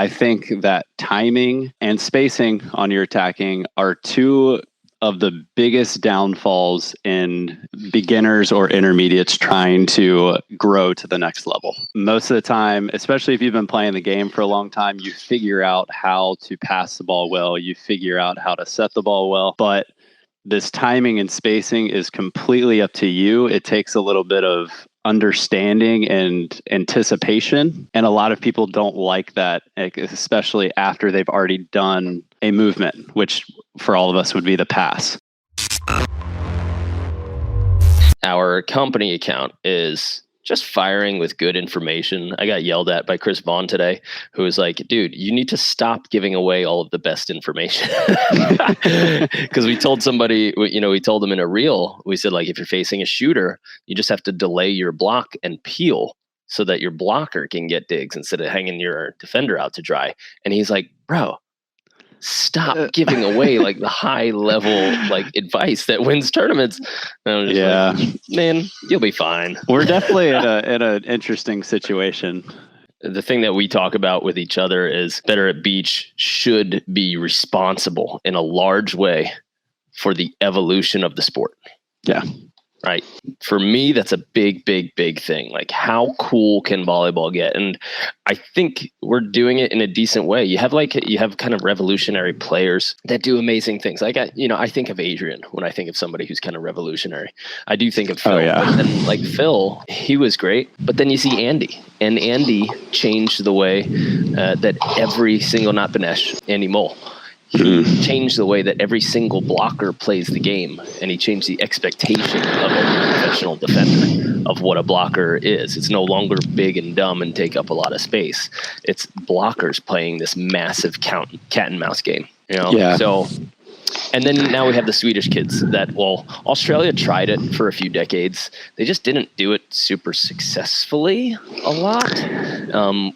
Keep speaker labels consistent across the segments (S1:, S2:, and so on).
S1: I think that timing and spacing on your attacking are two of the biggest downfalls in beginners or intermediates trying to grow to the next level. Most of the time, especially if you've been playing the game for a long time, you figure out how to pass the ball well, you figure out how to set the ball well, but this timing and spacing is completely up to you. It takes a little bit of understanding and anticipation, and a lot of people don't like that, especially after they've already done a movement, which for all of us would be the pass.
S2: Our company account is just firing with good information. I got yelled at by Chris Vaughn today, who was like, dude, you need to stop giving away all of the best information. Because we told somebody, we told them in a reel, we said, like, if you're facing a shooter, you just have to delay your block and peel so that your blocker can get digs instead of hanging your defender out to dry. And he's like, bro, stop giving away like the high level like advice that wins tournaments. And I was just like, man, you'll be fine.
S1: We're definitely in an interesting situation.
S2: The thing that we talk about with each other is Better at Beach should be responsible in a large way for the evolution of the sport.
S1: Yeah.
S2: Right. For me, that's a big, big, big thing. Like, how cool can volleyball get? And I think we're doing it in a decent way. You have kind of revolutionary players that do amazing things. Like, I think of Adrian when I think of somebody who's kind of revolutionary. I do think of Phil.
S1: Oh, yeah.
S2: And like Phil, he was great. But then you see Andy, and Andy changed the way that every single, not Banesh, Andy Mole. He changed the way that every single blocker plays the game, and he changed the expectation of a professional defender of what a blocker is. It's no longer big and dumb and take up a lot of space. It's blockers playing this massive cat and mouse game.
S1: Yeah.
S2: So, and then now we have the Swedish kids that, Australia tried it for a few decades. They just didn't do it super successfully a lot,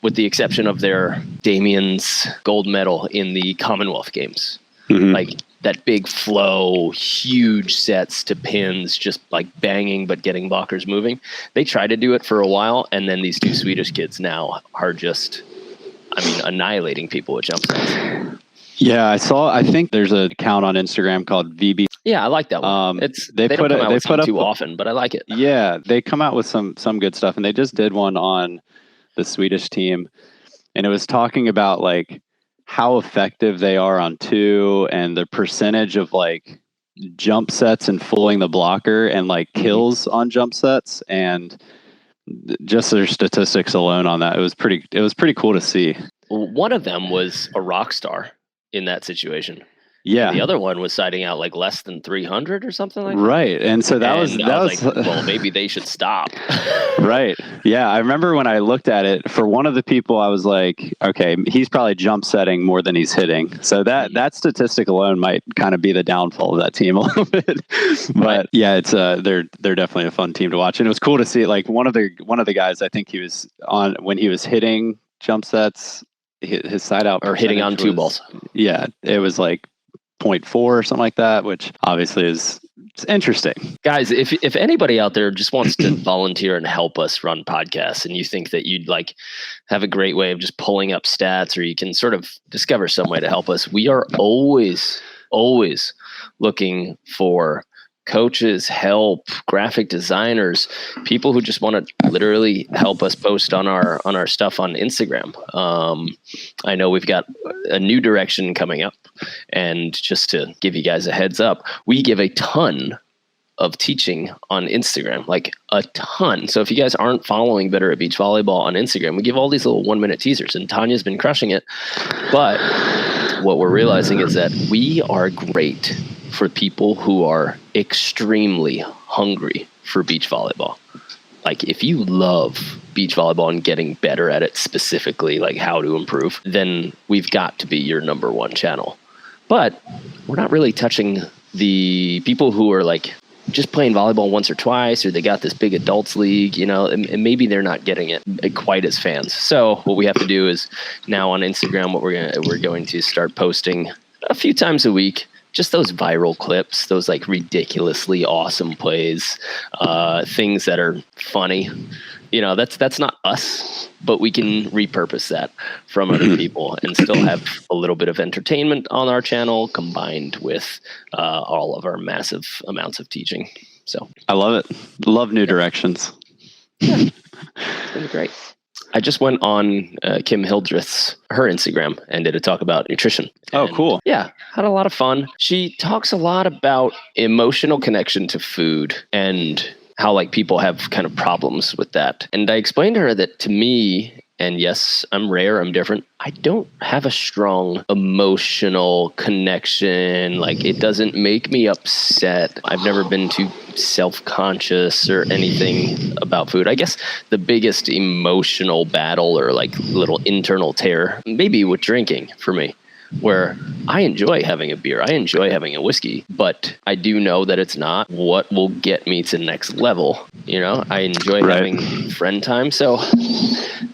S2: with the exception of their Damien's gold medal in the Commonwealth Games. Mm-hmm. Like that big flow, huge sets to pins, just like banging, but getting blockers moving. They tried to do it for a while, and then these two Swedish kids now are just, annihilating people with jump sets.
S1: Yeah, I think there's an account on Instagram called FIVB.
S2: Yeah, I like that one. They don't come out with something too often, but I like it.
S1: Yeah, they come out with some good stuff, and they just did one on the Swedish team, and it was talking about like how effective they are on two and the percentage of like jump sets and fooling the blocker and like kills on jump sets, and just their statistics alone on that. It was pretty cool to see.
S2: One of them was a rock star in that situation.
S1: Yeah.
S2: And the other one was citing out like less than 300 or something like that.
S1: Right. And so that was
S2: like, well, maybe they should stop.
S1: Right. Yeah. I remember when I looked at it, for one of the people, I was like, okay, he's probably jump setting more than he's hitting. So that statistic alone might kind of be the downfall of that team a little bit. But yeah, it's they're definitely a fun team to watch. And it was cool to see, like, one of the guys, I think he was on when he was hitting jump sets, his side out
S2: or hitting on two balls.
S1: Yeah, it was like 0.4 or something like that, which obviously is interesting.
S2: Guys, if anybody out there just wants to volunteer and help us run podcasts, and you think that you'd like have a great way of just pulling up stats, or you can sort of discover some way to help us, we are always looking for coaches, help, graphic designers, people who just want to literally help us post on our stuff on Instagram. I know we've got a new direction coming up, and just to give you guys a heads up, we give a ton of teaching on Instagram, like a ton. So if you guys aren't following Better at Beach Volleyball on Instagram, we give all these little 1-minute teasers, and Tanya's been crushing it. But what we're realizing is that we are great for people who are extremely hungry for beach volleyball. Like, if you love beach volleyball and getting better at it specifically, like how to improve, then we've got to be your number one channel. But we're not really touching the people who are like just playing volleyball once or twice, or they got this big adults league, and maybe they're not getting it quite as fans. So what we have to do is now on Instagram, we're going to start posting a few times a week, just those viral clips, those like ridiculously awesome plays, things that are funny. That's not us, but we can repurpose that from other people and still have a little bit of entertainment on our channel combined with all of our massive amounts of teaching. So
S1: I love it. Love new directions.
S2: Yeah, it's been great. I just went on Kim Hildreth's, her Instagram, and did a talk about nutrition.
S1: Oh, cool.
S2: Yeah, had a lot of fun. She talks a lot about emotional connection to food and how like people have kind of problems with that. And I explained to her that to me, and yes, I'm rare, I'm different, I don't have a strong emotional connection. Like it doesn't make me upset. I've never been too self-conscious or anything about food. I guess the biggest emotional battle or like little internal tear, maybe with drinking for me, where I enjoy having a beer, I enjoy having a whiskey, but I do know that it's not what will get me to the next level. I enjoy having friend time. So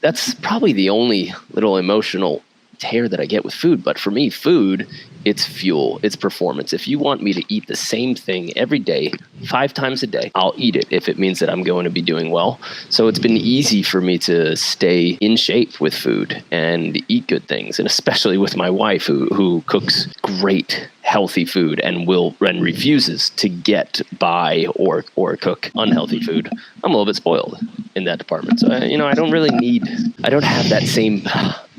S2: that's probably the only little emotional tear that I get with food. But for me, food, it's fuel, it's performance. If you want me to eat the same thing every day, 5 times a day, I'll eat it if it means that I'm going to be doing well. So it's been easy for me to stay in shape with food and eat good things. And especially with my wife who cooks great, healthy food and refuses to get by or cook unhealthy food. I'm a little bit spoiled in that department. So, I don't have that same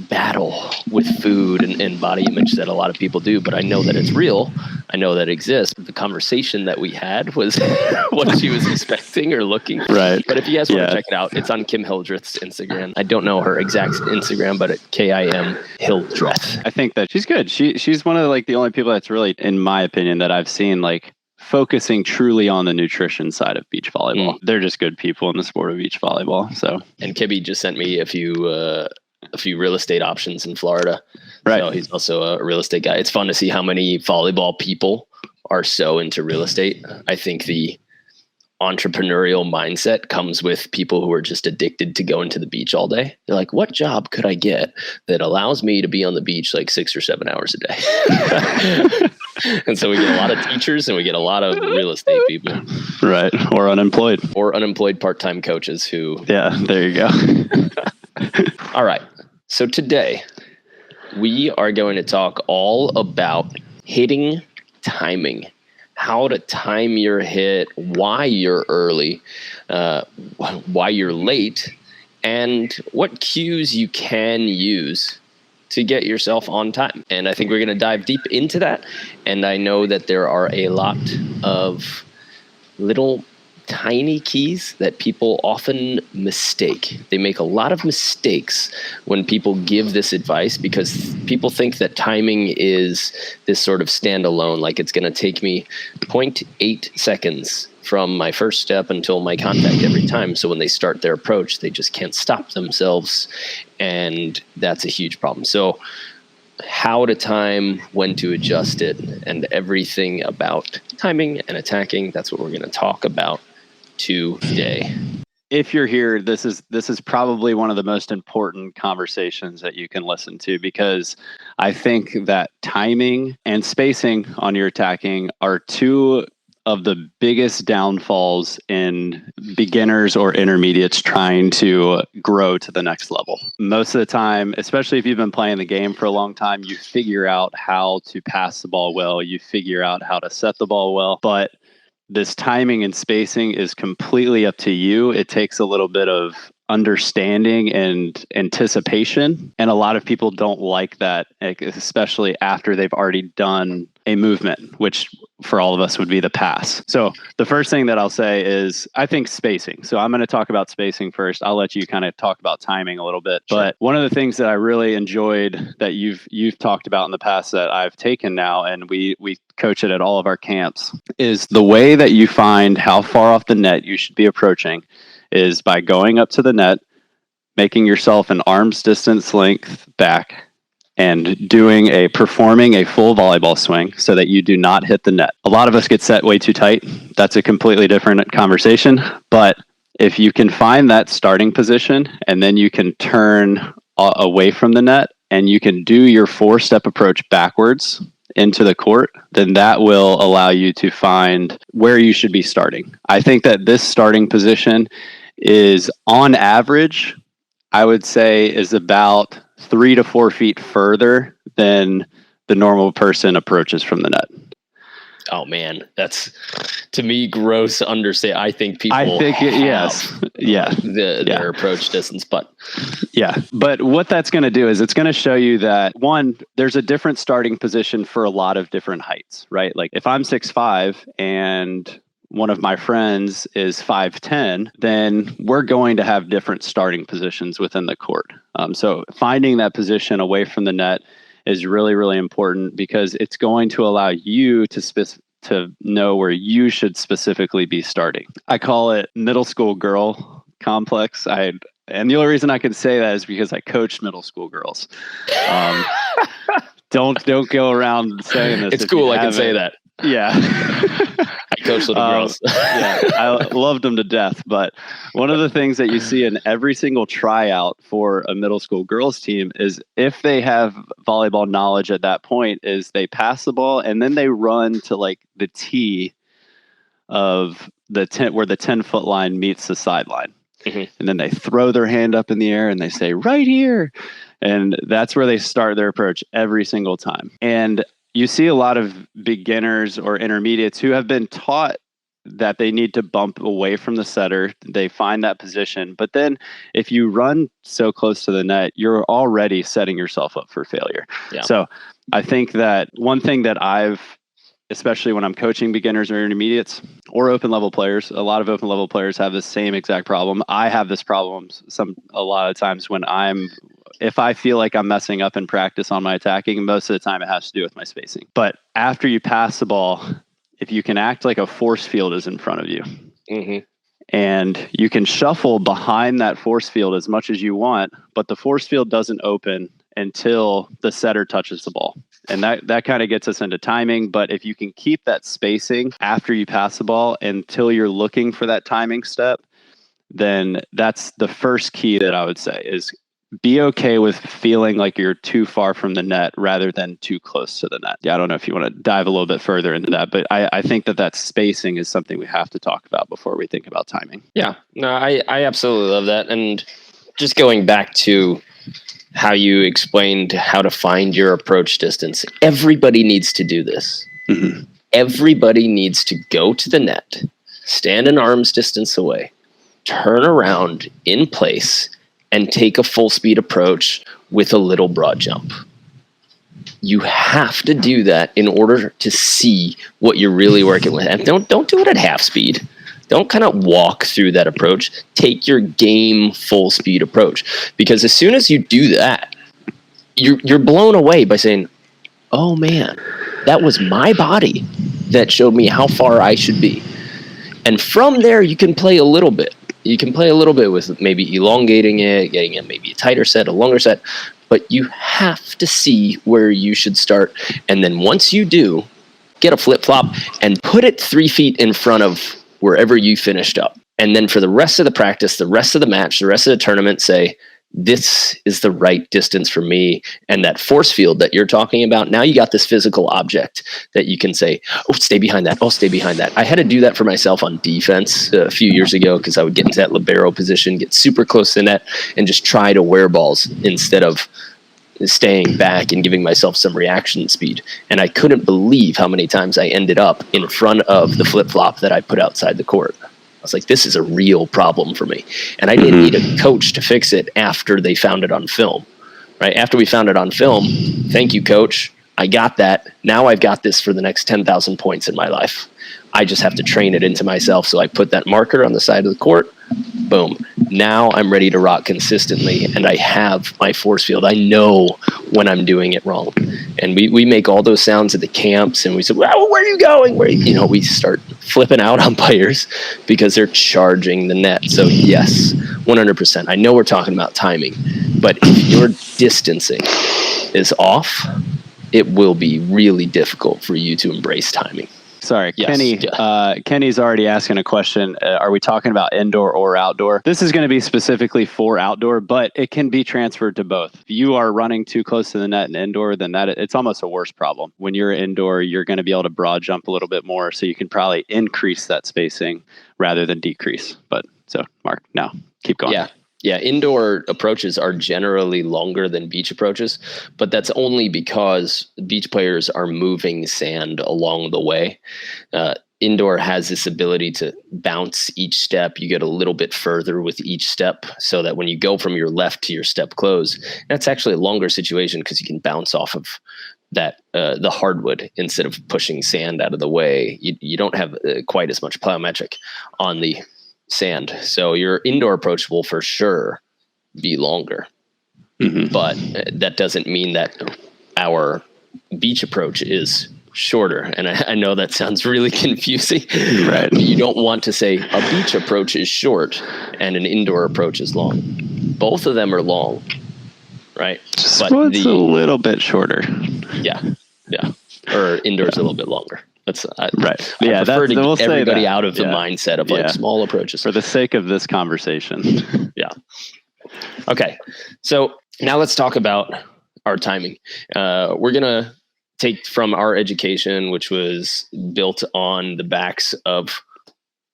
S2: battle with food and body image that a lot of people do, but I know that it's real. I know that it exists. The conversation that we had was what she was expecting or looking for.
S1: Right.
S2: But if you guys want to check it out, it's on Kim Hildreth's Instagram. I don't know her exact Instagram, but it's Kim Hildreth.
S1: I think that she's good. She's one of like the only people that's really, in my opinion, that I've seen like focusing truly on the nutrition side of beach volleyball. They're just good people in the sport of beach volleyball. So,
S2: and Kibby just sent me a few real estate options in Florida.
S1: Right.
S2: So he's also a real estate guy. It's fun to see how many volleyball people are so into real estate. I think the entrepreneurial mindset comes with people who are just addicted to going to the beach all day. They're like, what job could I get that allows me to be on the beach like 6 or 7 hours a day? And so we get a lot of teachers and we get a lot of real estate people.
S1: Right. Or unemployed
S2: part-time coaches who...
S1: Yeah, there you go.
S2: All right. So today we are going to talk all about hitting timing, how to time your hit, why you're early, why you're late, and what cues you can use to get yourself on time. And I think we're going to dive deep into that. And I know that there are a lot of little tiny keys that people often mistake. They make a lot of mistakes when people give this advice because people think that timing is this sort of standalone, like it's going to take me 0.8 seconds from my first step until my contact every time. So when they start their approach, they just can't stop themselves. And that's a huge problem. So how to time, when to adjust it, and everything about timing and attacking, that's what we're going to talk about today.
S1: If you're here, this is probably one of the most important conversations that you can listen to, because I think that timing and spacing on your attacking are two of the biggest downfalls in beginners or intermediates trying to grow to the next level. Most of the time, especially if you've been playing the game for a long time, you figure out how to pass the ball well, you figure out how to set the ball well, but this timing and spacing is completely up to you. It takes a little bit of understanding and anticipation. And a lot of people don't like that, especially after they've already done a movement, which for all of us would be the pass. So the first thing that I'll say is, I think spacing. So I'm going to talk about spacing first. I'll let you kind of talk about timing a little bit. Sure. But one of the things that I really enjoyed that you've talked about in the past that I've taken now, and we coach it at all of our camps, is the way that you find how far off the net you should be approaching is by going up to the net, making yourself an arm's distance length back, and performing a full volleyball swing so that you do not hit the net. A lot of us get set way too tight. That's a completely different conversation. But if you can find that starting position and then you can turn away from the net and you can do your 4-step approach backwards into the court, then that will allow you to find where you should be starting. I think that this starting position is, on average, I would say is about 3 to 4 feet further than the normal person approaches from the net.
S2: Oh man, that's, to me, gross understand. I think people
S1: yes. Yeah.
S2: Their approach distance, but
S1: what that's going to do is it's going to show you that, one, there's a different starting position for a lot of different heights, right? Like if I'm 6'5" and one of my friends is 5'10", then we're going to have different starting positions within the court. So finding that position away from the net is really, really important, because it's going to allow you to know where you should specifically be starting. I call it middle school girl complex. And the only reason I can say that is because I coached middle school girls. Don't go around saying this.
S2: It's cool. I can say that.
S1: Yeah.
S2: I coach little girls.
S1: I loved them to death. But one of the things that you see in every single tryout for a middle school girls team is, if they have volleyball knowledge at that point, is they pass the ball and then they run to like the tee of the tent where the 10-foot line meets the sideline. Mm-hmm. And then they throw their hand up in the air and they say, right here. And that's where they start their approach every single time. And you see a lot of beginners or intermediates who have been taught that they need to bump away from the setter. They find that position. But then if you run so close to the net, you're already setting yourself up for failure. Yeah. So I think that one thing that especially when I'm coaching beginners or intermediates or open level players, a lot of open level players have the same exact problem. I have this problem a lot of times when if I feel like I'm messing up in practice on my attacking, most of the time it has to do with my spacing. But after you pass the ball, if you can act like a force field is in front of you, mm-hmm. and you can shuffle behind that force field as much as you want, but the force field doesn't open until the setter touches the ball. And that kind of gets us into timing. But if you can keep that spacing after you pass the ball until you're looking for that timing step, then that's the first key that I would say is be okay with feeling like you're too far from the net rather than too close to the net. Yeah, I don't know if you want to dive a little bit further into that, but I think that spacing is something we have to talk about before we think about timing.
S2: Yeah, no, I absolutely love that. And just going back to how you explained how to find your approach distance, everybody needs to do this. Mm-hmm. Everybody needs to go to the net, stand an arm's distance away, turn around in place, and take a full speed approach with a little broad jump. You have to do that in order to see what you're really working with. And don't do it at half speed. Don't kind of walk through that approach. Take your game full speed approach. Because as soon as you do that, you're blown away by saying, oh man, that was my body that showed me how far I should be. And from there, you can play a little bit. You can play a little bit with maybe elongating it, getting it maybe a tighter set, a longer set, but you have to see where you should start. And then once you do, get a flip-flop and put it 3 feet in front of wherever you finished up. And then for the rest of the practice, the rest of the match, the rest of the tournament, say, this is the right distance for me. And that force field that you're talking about, now you got this physical object that you can say, oh, stay behind that. Oh, stay behind that. I had to do that for myself on defense a few years ago because I would get into that libero position, get super close to the net, and just try to wear balls instead of staying back and giving myself some reaction speed. And I couldn't believe how many times I ended up in front of the flip-flop that I put outside the court. I was like, this is a real problem for me. And I didn't need a coach to fix it after they found it on film, right? After we found it on film, thank you, coach. I got that. Now I've got this for the next 10,000 points in my life. I just have to train it into myself. So I put that marker on the side of the court. Boom. Now I'm ready to rock consistently, and I have my force field. I know when I'm doing it wrong. And we make all those sounds at the camps, and we say, well, where are you going? We start flipping out on players because they're charging the net. So yes, 100%. I know we're talking about timing, but if your distancing is off, it will be really difficult for you to embrace timing.
S1: Sorry,
S2: Yes.
S1: Kenny. Kenny's already asking a question. Are we talking about indoor or outdoor? This is going to be specifically for outdoor, but it can be transferred to both. If you are running too close to the net in indoor, then it's almost a worse problem. When you're indoor, you're going to be able to broad jump a little bit more, so you can probably increase that spacing rather than decrease. But so, Mark, now keep going.
S2: Yeah, indoor approaches are generally longer than beach approaches, but that's only because beach players are moving sand along the way. Indoor has this ability to bounce each step. You get a little bit further with each step, so that when you go from your left to your step close, that's actually a longer situation because you can bounce off of that the hardwood instead of pushing sand out of the way. You don't have quite as much plyometric on the sand, so your indoor approach will for sure be longer. But that doesn't mean that our beach approach is shorter. And I know that sounds really confusing,
S1: right?
S2: You don't want to say a beach approach is short and an indoor approach is long. Both of them are long, right?
S1: But it's a little bit shorter.
S2: Yeah. Or indoors a little bit longer.
S1: Right.
S2: I prefer to get everybody out of the mindset of like small approaches.
S1: For the sake of this conversation.
S2: Yeah. Okay. So now let's talk about our timing. We're going to take from our education, which was built on the backs of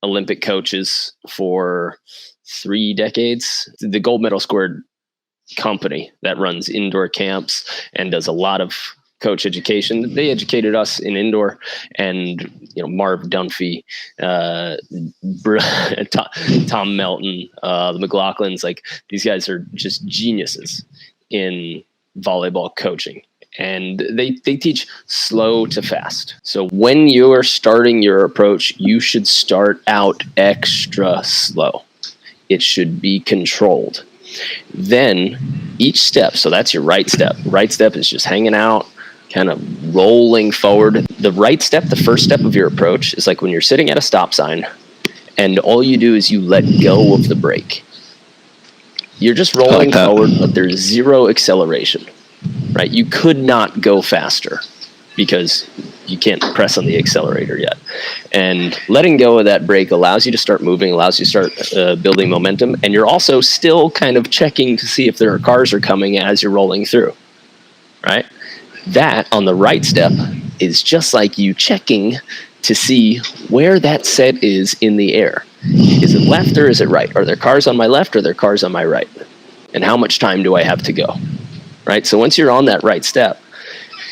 S2: Olympic coaches for 3 decades. The Gold Medal Squared company that runs indoor camps and does a lot of coach education. They educated us in indoor, and Marv Dunphy, Tom Melton, the McLaughlins, like these guys are just geniuses in volleyball coaching. And they teach slow to fast. So when you're starting your approach, you should start out extra slow. It should be controlled. Then each step, so that's your right step. Right step is just hanging out, kind of rolling forward. The right step, the first step of your approach, is like when you're sitting at a stop sign and all you do is you let go of the brake. You're just rolling forward, but there's zero acceleration, right? You could not go faster because you can't press on the accelerator yet. And letting go of that brake allows you to start moving, allows you to start building momentum. And you're also still kind of checking to see if there are cars are coming as you're rolling through, right? That on the right step is just like you checking to see where that set is in the air. Is it left or is it right? Are there cars on my left or are there cars on my right? And how much time do I have to go? Right? So once you're on that right step,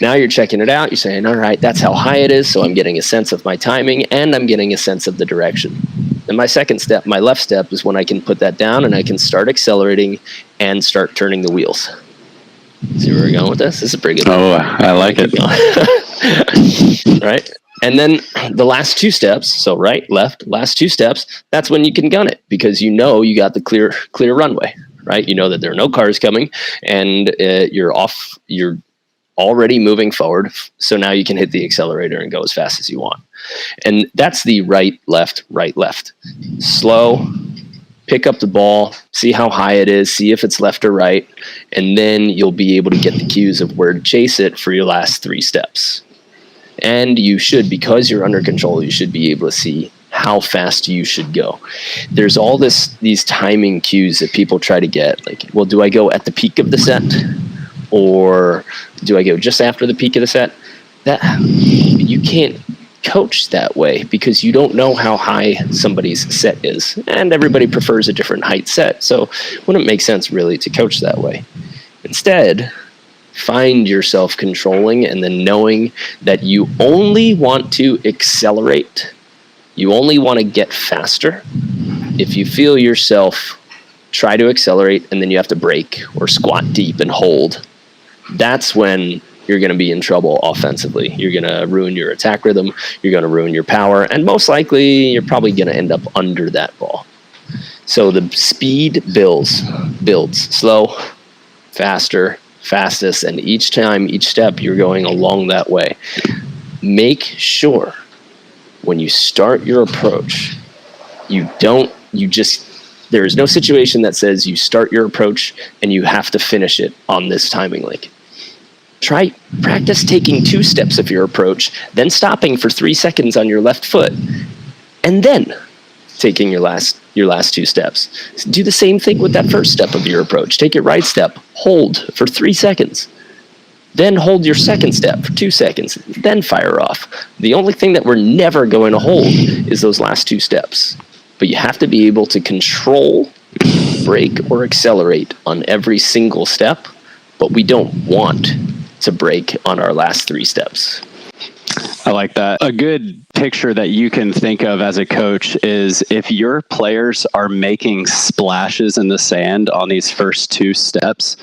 S2: now you're checking it out. You're saying, all right, that's how high it is. So I'm getting a sense of my timing and I'm getting a sense of the direction. And my second step, my left step, is when I can put that down and I can start accelerating and start turning the wheels. See where we're going with this? This is a pretty good one.
S1: Oh, I like it.
S2: Right? And then the last 2 steps, so right, left, last 2 steps, that's when you can gun it because you know you got the clear runway, right? You know that there are no cars coming and you're already moving forward. So now you can hit the accelerator and go as fast as you want. And that's the right, left, right, left. Slow, pick up the ball, see how high it is, see if it's left or right, and then you'll be able to get the cues of where to chase it for your last 3 steps. And you should, because you're under control, you should be able to see how fast you should go. There's all these timing cues that people try to get. Like, well, do I go at the peak of the set? Or do I go just after the peak of the set? That you can't coach that way because you don't know how high somebody's set is. And everybody prefers a different height set. So it wouldn't make sense really to coach that way. Instead, find yourself controlling and then knowing that you only want to accelerate. You only want to get faster. If you feel yourself try to accelerate and then you have to brake or squat deep and hold, that's when you're going to be in trouble offensively. You're going to ruin your attack rhythm. You're going to ruin your power. And most likely, you're probably going to end up under that ball. So the speed builds slow, faster, fastest. And each time, each step, you're going along that way. Make sure when you start your approach, there is no situation that says you start your approach and you have to finish it on this timing link. Practice taking 2 steps of your approach, then stopping for 3 seconds on your left foot, and then taking your last 2 steps. Do the same thing with that first step of your approach. Take your right step, hold for 3 seconds, then hold your second step for 2 seconds, then fire off. The only thing that we're never going to hold is those last 2 steps. But you have to be able to control, brake, or accelerate on every single step, but we don't want to brake on our last 3 steps.
S1: I like that. A good picture that you can think of as a coach is if your players are making splashes in the sand on these first 2 steps,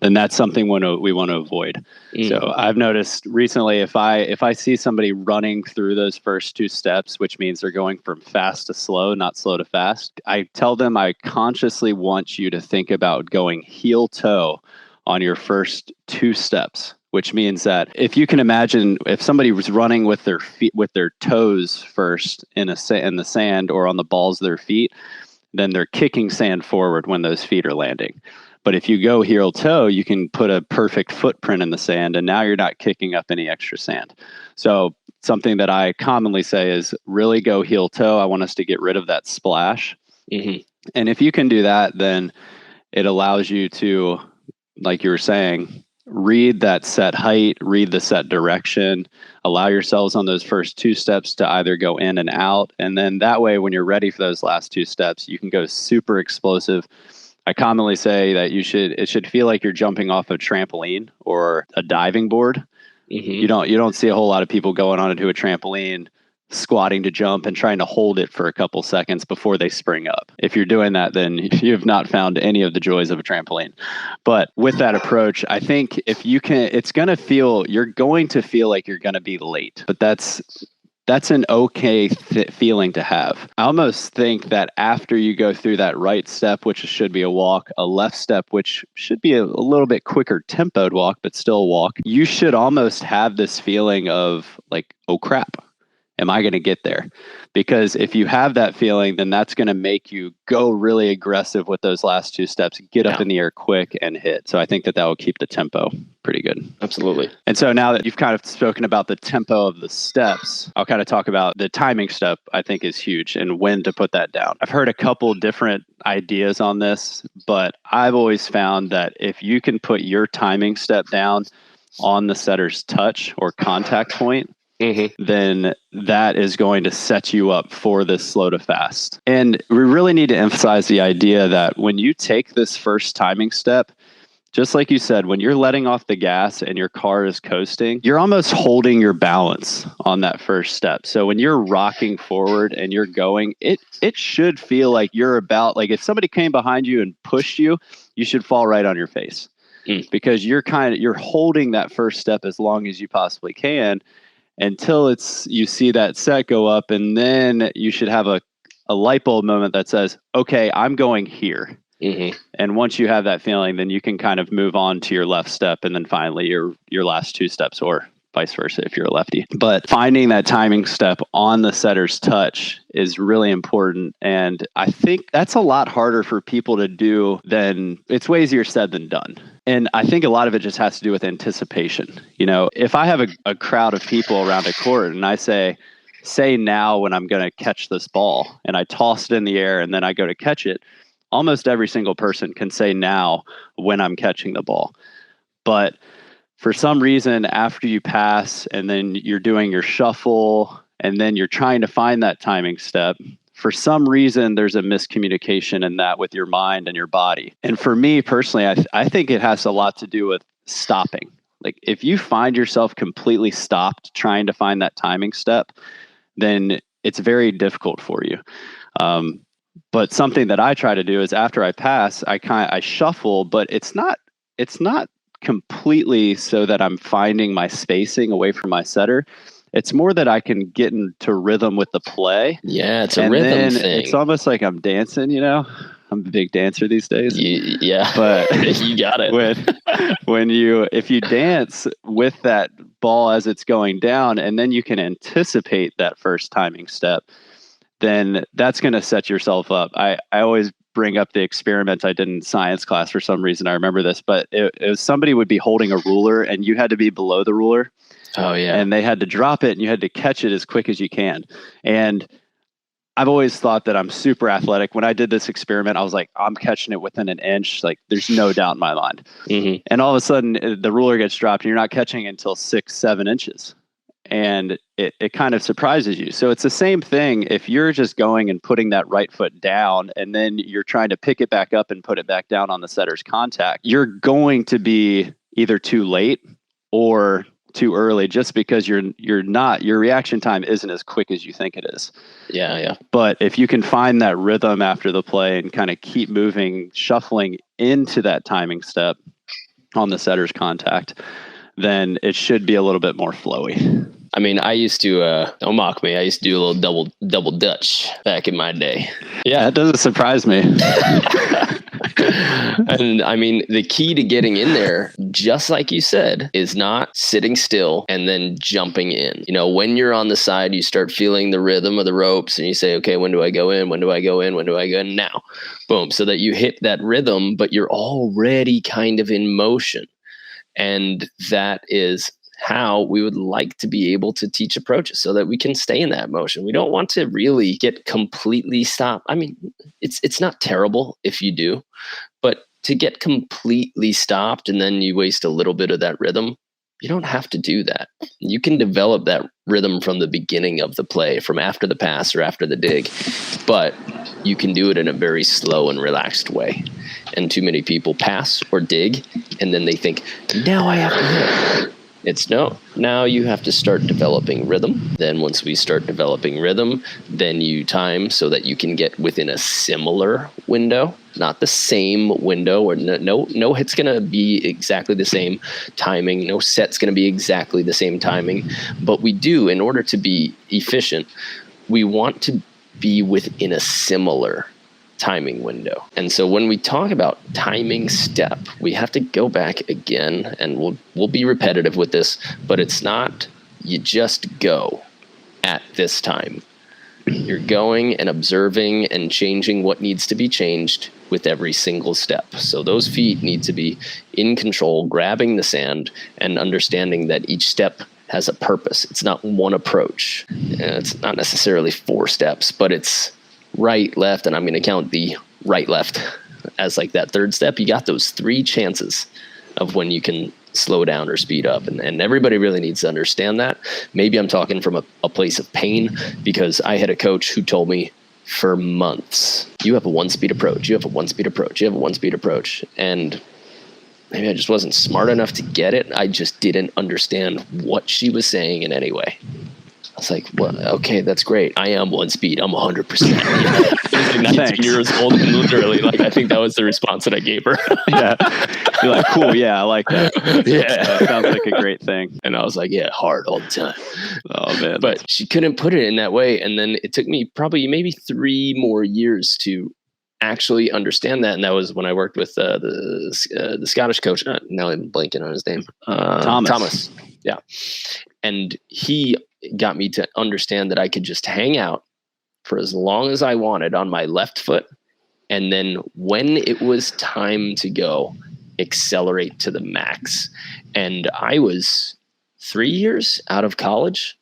S1: then that's something we want to avoid. So I've noticed recently, if I see somebody running through those first 2 steps, which means they're going from fast to slow, not slow to fast, I tell them I consciously want you to think about going heel toe on your first 2 steps, which means that if you can imagine if somebody was running with their feet, with their toes first in the sand or on the balls of their feet, then they're kicking sand forward when those feet are landing. But if you go heel toe, you can put a perfect footprint in the sand, and now you're not kicking up any extra sand. So something that I commonly say is really go heel toe. I want us to get rid of that splash. And if you can do that, then it allows you to, like you were saying, read that set height, read the set direction, allow yourselves on those first 2 steps to either go in and out. And then that way, when you're ready for those last 2 steps, you can go super explosive. I commonly say that it should feel like you're jumping off a trampoline or a diving board. You don't see a whole lot of people going onto a trampoline, squatting to jump and trying to hold it for a couple seconds before they spring up. If you're doing that, then you have not found any of the joys of a trampoline. But with that approach, I think if you can, you're going to feel like you're going to be late, but that's an okay feeling to have. I almost think that after you go through that right step, which should be a walk, a left step, which should be a little bit quicker tempoed walk, but still a walk, you should almost have this feeling of like, oh crap, am I going to get there? Because if you have that feeling, then that's going to make you go really aggressive with those last 2 steps, get up in the air quick and hit. So I think that will keep the tempo pretty good.
S2: Absolutely.
S1: And so now that you've kind of spoken about the tempo of the steps, I'll kind of talk about the timing step. I think is huge and when to put that down. I've heard a couple different ideas on this, but I've always found that if you can put your timing step down on the setter's touch or contact point, then that is going to set you up for this slow to fast. And we really need to emphasize the idea that when you take this first timing step, just like you said, when you're letting off the gas and your car is coasting, you're almost holding your balance on that first step. So when you're rocking forward and you're going, it should feel like you're about, like if somebody came behind you and pushed you, you should fall right on your face because you're holding that first step as long as you possibly can until you see that set go up, and then you should have a light bulb moment that says, okay, I'm going here. And once you have that feeling, then you can kind of move on to your left step and then finally your last 2 steps, or vice versa if you're a lefty. But finding that timing step on the setter's touch is really important. And I think that's a lot harder for people to do it's way easier said than done. And I think a lot of it just has to do with anticipation. You know, if I have a crowd of people around a court and I say now when I'm going to catch this ball, and I toss it in the air and then I go to catch it, almost every single person can say now when I'm catching the ball. But for some reason, after you pass and then you're doing your shuffle and then you're trying to find that timing step, for some reason, there's a miscommunication in that with your mind and your body. And for me personally, I think it has a lot to do with stopping. Like if you find yourself completely stopped trying to find that timing step, then it's very difficult for you. But something that I try to do is after I pass, I shuffle, but it's not completely so that I'm finding my spacing away from my setter. It's more that I can get into rhythm with the play.
S2: Yeah, it's a rhythm thing.
S1: It's almost like I'm dancing, you know? I'm a big dancer these days.
S2: Yeah.
S1: But
S2: you got it.
S1: If you dance with that ball as it's going down, and then you can anticipate that first timing step, then that's going to set yourself up. I always bring up the experiment I did in science class for some reason. I remember this, but it was somebody would be holding a ruler and you had to be below the ruler.
S2: Oh, yeah.
S1: And they had to drop it and you had to catch it as quick as you can. And I've always thought that I'm super athletic. When I did this experiment, I was like, I'm catching it within an inch. Like, there's no doubt in my mind.
S2: Mm-hmm.
S1: And all of a sudden, the ruler gets dropped and you're not catching it until 6-7 inches. And it kind of surprises you. So it's the same thing if you're just going and putting that right foot down and then you're trying to pick it back up and put it back down on the setter's contact. You're going to be either too late or too early just because your reaction time isn't as quick as you think it is.
S2: Yeah.
S1: But if you can find that rhythm after the play and kind of keep moving, shuffling into that timing step on the setter's contact, then it should be a little bit more flowy.
S2: I mean, I used to, don't mock me, I used to do a little double Dutch back in my day.
S1: Yeah, that doesn't surprise me.
S2: And I mean, the key to getting in there, just like you said, is not sitting still and then jumping in. You know, when you're on the side, you start feeling the rhythm of the ropes and you say, okay, when do I go in? When do I go in? When do I go in? Now, boom. So that you hit that rhythm, but you're already kind of in motion. And that is how we would like to be able to teach approaches so that we can stay in that motion. We don't want to really get completely stopped. I mean, it's not terrible if you do, but to get completely stopped and then you waste a little bit of that rhythm, you don't have to do that. You can develop that rhythm from the beginning of the play, from after the pass or after the dig, but you can do it in a very slow and relaxed way. And too many people pass or dig, and then they think, now I have to hit. It's no, now you have to start developing rhythm. Then once we start developing rhythm, then you time so that you can get within a similar window, not the same window, or no hit's going to be exactly the same timing. No set's going to be exactly the same timing. But we do, in order to be efficient, we want to be within a similar timing window. And so when we talk about timing step, we have to go back again, and we'll be repetitive with this, but it's not you just go at this time. You're going and observing and changing what needs to be changed with every single step. So those feet need to be in control, grabbing the sand and understanding that each step has a purpose. It's not one approach. It's not necessarily 4 steps, but it's right, left, and I'm going to count the right, left as like that 3rd step. You got those 3 chances of when you can slow down or speed up. And everybody really needs to understand that. Maybe I'm talking from a place of pain, because I had a coach who told me for months, you have a 1-speed approach, you have a 1-speed approach, you have a 1-speed approach. And maybe I just wasn't smart enough to get it. I just didn't understand what she was saying in any way. I was like, well, okay, that's great. I am 1-speed. I'm 100%. 19 years old, and literally, like, I think that was the response that I gave her.
S1: Yeah. You're like, cool. Yeah, I like that.
S2: Yeah.
S1: That sounds like a great thing.
S2: And I was like, yeah, hard all the time.
S1: Oh, man.
S2: But she couldn't put it in that way. And then it took me probably maybe 3 more years to actually understand that. And that was when I worked with the Scottish coach. Now I'm blanking on his name. Thomas. Yeah. And he got me to understand that I could just hang out for as long as I wanted on my left foot. And then when it was time to go, accelerate to the max. And I was 3 years out of college,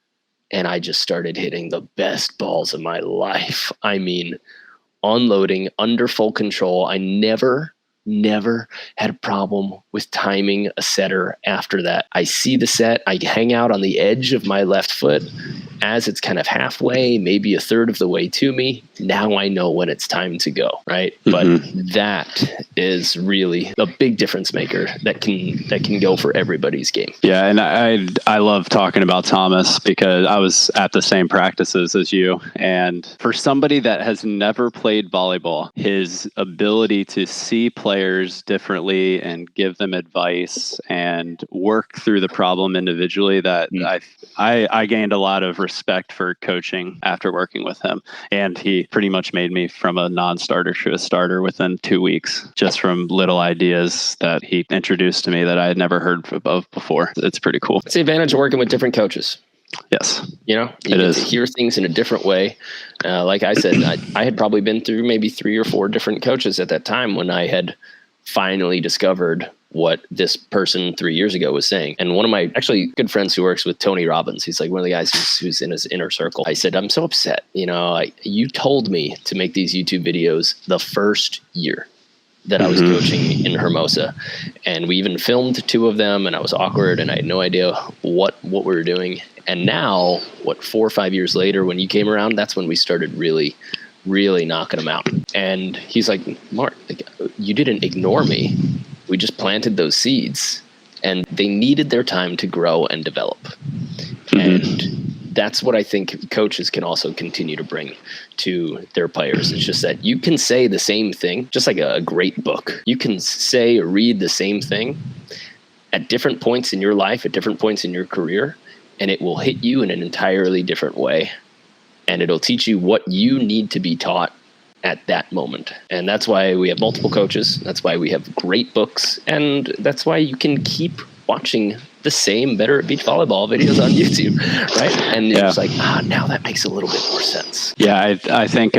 S2: and I just started hitting the best balls of my life. I mean, unloading under full control. I never had a problem with timing a setter after that. I see the set, I hang out on the edge of my left foot as it's kind of halfway, maybe a third of the way to me. Now I know when it's time to go, right? But that is really a big difference maker that can go for everybody's game.
S1: Yeah, and I love talking about Thomas because I was at the same practices as you. And for somebody that has never played volleyball, his ability to see players differently and give them advice and work through the problem individually, that I gained a lot of respect for coaching after working with him. And he pretty much made me from a non-starter to a starter within 2 weeks, just from little ideas that he introduced to me that I had never heard of before. It's pretty cool.
S2: It's the advantage of working with different coaches.
S1: Yes.
S2: You get to hear things in a different way. Like I said, I had probably been through maybe 3 or 4 different coaches at that time when I had finally discovered what this person 3 years ago was saying. And one of my actually good friends who works with Tony Robbins, he's like one of the guys who's in his inner circle. I said, I'm so upset. You told me to make these YouTube videos the first year that I was coaching in Hermosa. And we even filmed 2 of them, and I was awkward and I had no idea what we were doing. And now, 4 or 5 years later, when you came around, that's when we started really knocking them out. And he's like, Mark, you didn't ignore me. We just planted those seeds, and they needed their time to grow and develop. And that's what I think coaches can also continue to bring to their players. It's just that you can say the same thing, just like a great book. You can say or read the same thing at different points in your life, at different points in your career, and it will hit you in an entirely different way. And it'll teach you what you need to be taught at that moment. And that's why we have multiple coaches. That's why we have great books. And that's why you can keep watching the same Better at Beach Volleyball videos on YouTube, right? And it's like, now that makes a little bit more sense.
S1: Yeah, I think,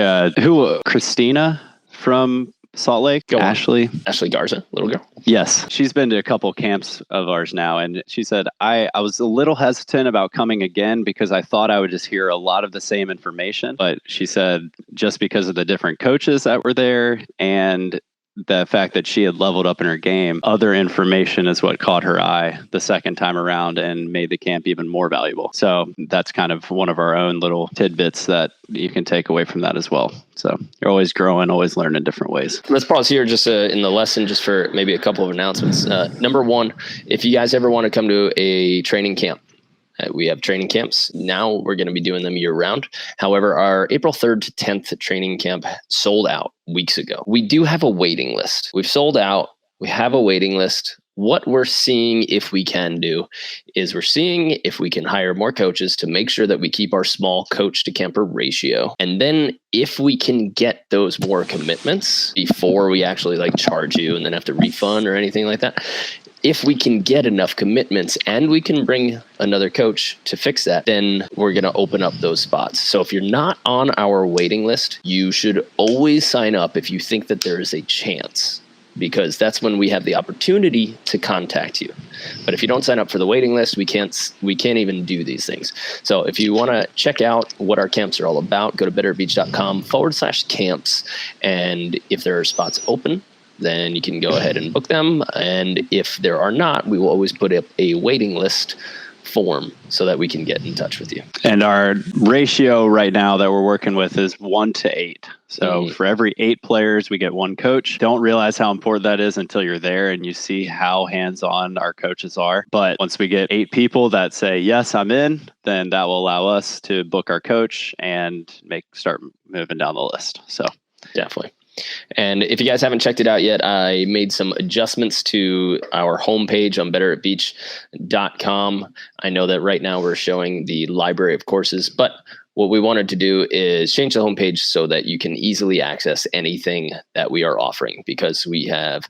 S1: Christina from Salt Lake, Ashley
S2: Garza, little girl.
S1: Yes, she's been to a couple camps of ours now, and she said I was a little hesitant about coming again because I thought I would just hear a lot of the same information. But she said just because of the different coaches that were there and the fact that she had leveled up in her game, other information is what caught her eye the second time around and made the camp even more valuable. So that's kind of one of our own little tidbits that you can take away from that as well. So you're always growing, always learning different ways.
S2: Let's pause here just in the lesson, just for maybe a couple of announcements. Number 1, if you guys ever want to come to a training camp, we have training camps. Now we're going to be doing them year round. However, our April 3rd to 10th training camp sold out weeks ago. We do have a waiting list. We've sold out. We have a waiting list. What we're seeing if we can do is we're seeing if we can hire more coaches to make sure that we keep our small coach to camper ratio. And then if we can get those more commitments before we actually charge you and then have to refund or anything like that, if we can get enough commitments and we can bring another coach to fix that, then we're going to open up those spots. So if you're not on our waiting list, you should always sign up if you think that there is a chance, because that's when we have the opportunity to contact you. But if you don't sign up for the waiting list, we can't even do these things. So if you want to check out what our camps are all about, go to betteratbeach.com/camps. And if there are spots open, then you can go ahead and book them. And if there are not, we will always put up a waiting list form so that we can get in touch with you.
S1: And our ratio right now that we're working with is 1-8. So for every 8 players, we get 1 coach. Don't realize how important that is until you're there and you see how hands-on our coaches are. But once we get 8 people that say, yes, I'm in, then that will allow us to book our coach and start moving down the list. So
S2: definitely. And if you guys haven't checked it out yet, I made some adjustments to our homepage on betteratbeach.com. I know that right now we're showing the library of courses, but what we wanted to do is change the homepage so that you can easily access anything that we are offering, because we have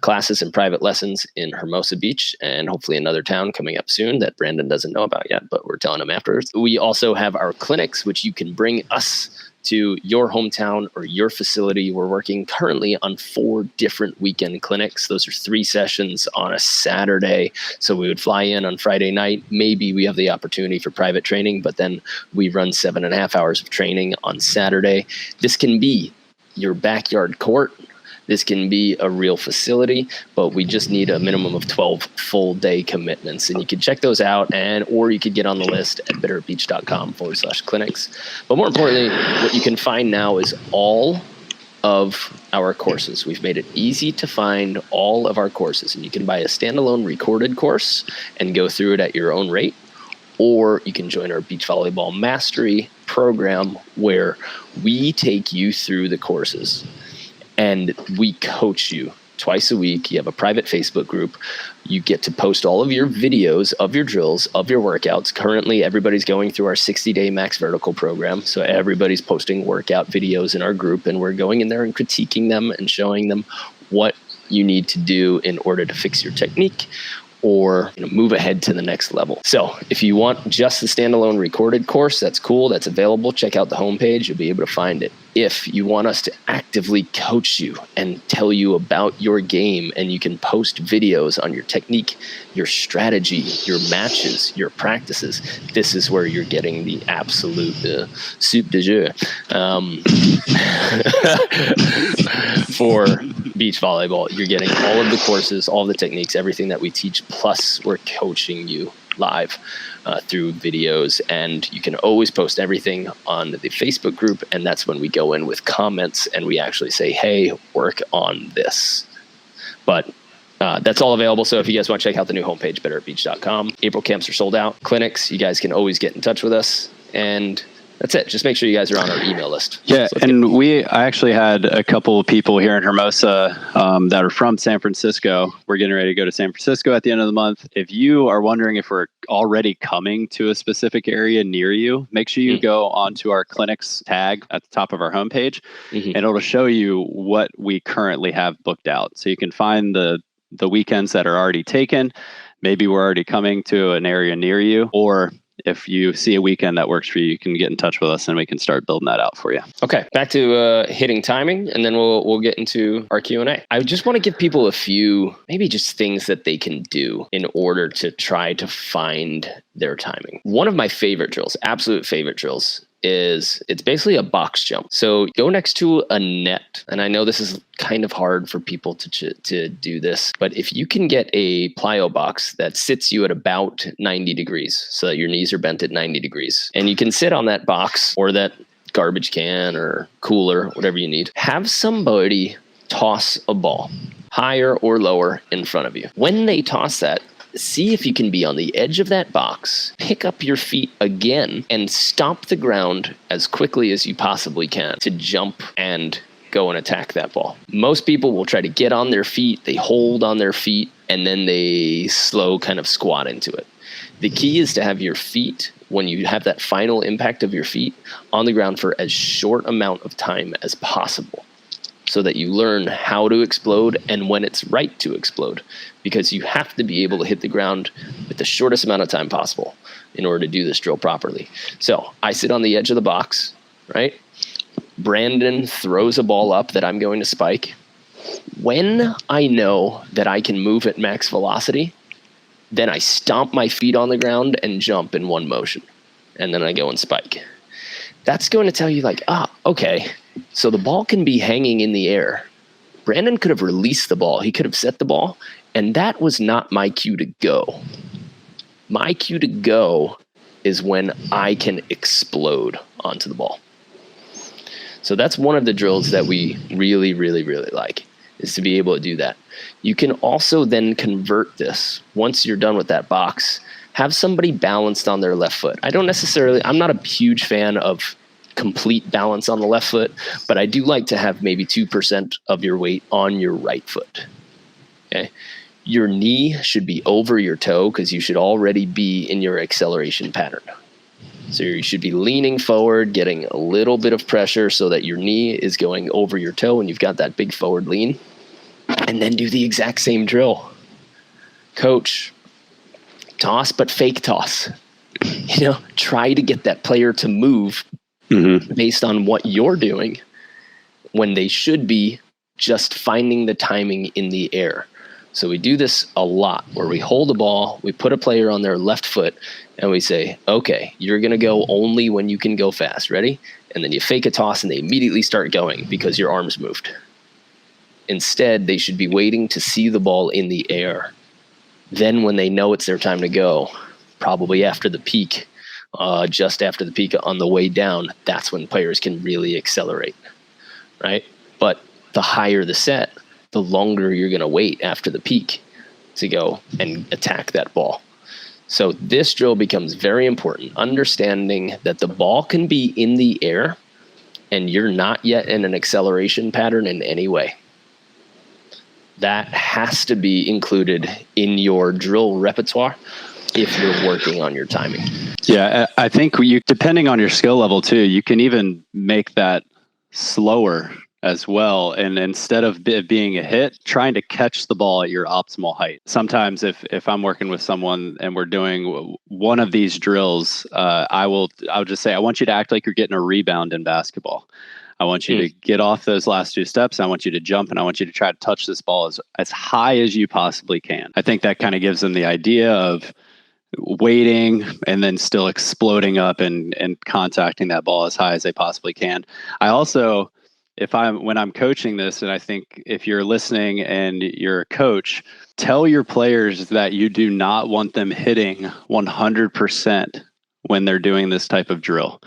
S2: classes and private lessons in Hermosa Beach and hopefully another town coming up soon that Brandon doesn't know about yet, but we're telling him afterwards. We also have our clinics, which you can bring us to your hometown or your facility. We're working currently on 4 different weekend clinics. Those are 3 sessions on a Saturday. So we would fly in on Friday night. Maybe we have the opportunity for private training, but then we run 7.5 hours of training on Saturday. This can be your backyard court. This can be a real facility, but we just need a minimum of 12 full day commitments. And you can check those out, or you could get on the list at betteratbeach.com/clinics. But more importantly, what you can find now is all of our courses. We've made it easy to find all of our courses, and you can buy a standalone recorded course and go through it at your own rate, or you can join our Beach Volleyball Mastery program where we take you through the courses. And we coach you twice a week. You have a private Facebook group. You get to post all of your videos of your drills, of your workouts. Currently, everybody's going through our 60-day max vertical program. So everybody's posting workout videos in our group, and we're going in there and critiquing them and showing them what you need to do in order to fix your technique, or move ahead to the next level. So if you want just the standalone recorded course, that's cool. That's available. Check out the homepage. You'll be able to find it. If you want us to actively coach you and tell you about your game, and you can post videos on your technique, your strategy, your matches, your practices, this is where you're getting the absolute soup de jour for beach volleyball. You're getting all of the courses, all the techniques, everything that we teach, plus we're coaching you live through videos, and you can always post everything on the Facebook group, and that's when we go in with comments and we actually say, hey, work on this. But that's all available. So if you guys want to check out the new homepage, betteratbeach.com. April camps are sold out. Clinics, you guys can always get in touch with us, and that's it. Just make sure you guys are on our email list.
S1: Yeah, so and I actually had a couple of people here in Hermosa that are from San Francisco. We're getting ready to go to San Francisco at the end of the month. If you are wondering if we're already coming to a specific area near you, make sure you go onto our clinics tag at the top of our homepage, and it'll show you what we currently have booked out. So you can find the weekends that are already taken. Maybe we're already coming to an area near you, or if you see a weekend that works for you, you can get in touch with us and we can start building that out for you.
S2: Okay, back to hitting timing, and then we'll get into our Q&A. I just want to give people a few, maybe just things that they can do in order to try to find their timing. One of my favorite drills, absolute favorite drills, is it's basically a box jump. So go next to a net. And I know this is kind of hard for people to do this, but if you can get a plyo box that sits you at about 90 degrees so that your knees are bent at 90 degrees, and you can sit on that box or that garbage can or cooler, whatever you need, have somebody toss a ball higher or lower in front of you. When they toss that, see if you can be on the edge of that box, pick up your feet again, and stomp the ground as quickly as you possibly can to jump and go and attack that ball. Most people will try to get on their feet, they hold on their feet, and then they slow kind of squat into it. The key is to have your feet, when you have that final impact of your feet, on the ground for as short amount of time as possible, so that you learn how to explode and when it's right to explode, because you have to be able to hit the ground with the shortest amount of time possible in order to do this drill properly. So I sit on the edge of the box, right? Brandon throws a ball up that I'm going to spike. When I know that I can move at max velocity, then I stomp my feet on the ground and jump in one motion. And then I go and spike. That's going to tell you like, okay, so the ball can be hanging in the air. Brandon could have released the ball. He could have set the ball, and that was not my cue to go. My cue to go is when I can explode onto the ball. So that's one of the drills that we really, really, really like, is to be able to do that. You can also then convert this. Once you're done with that box, have somebody balanced on their left foot. I'm not a huge fan of complete balance on the left foot, but I do like to have maybe 2% of your weight on your right foot. Okay. Your knee should be over your toe because you should already be in your acceleration pattern. So you should be leaning forward, getting a little bit of pressure so that your knee is going over your toe and you've got that big forward lean. And then do the exact same drill. Coach, toss but fake toss. Try to get that player to move based on what you're doing when they should be just finding the timing in the air. So we do this a lot where we hold the ball, we put a player on their left foot, and we say, okay, you're going to go only when you can go fast. Ready? And then you fake a toss and they immediately start going because your arms moved. Instead, they should be waiting to see the ball in the air. Then when they know it's their time to go, probably after the peak, just after the peak on the way down, that's when players can really accelerate, right? But the higher the set, the longer you're going to wait after the peak to go and attack that ball. So this drill becomes very important, understanding that the ball can be in the air and you're not yet in an acceleration pattern in any way. That has to be included in your drill repertoire if you're working on your timing.
S1: Yeah, I think depending on your skill level too, you can even make that slower as well. And instead of being a hit, trying to catch the ball at your optimal height. Sometimes if I'm working with someone and we're doing one of these drills, I'll just say, I want you to act like you're getting a rebound in basketball. I want you to get off those last 2 steps. I want you to jump, and I want you to try to touch this ball as high as you possibly can. I think that kind of gives them the idea of waiting and then still exploding up and contacting that ball as high as they possibly can. I also, when I'm coaching this, and I think if you're listening and you're a coach, tell your players that you do not want them hitting 100% when they're doing this type of drill.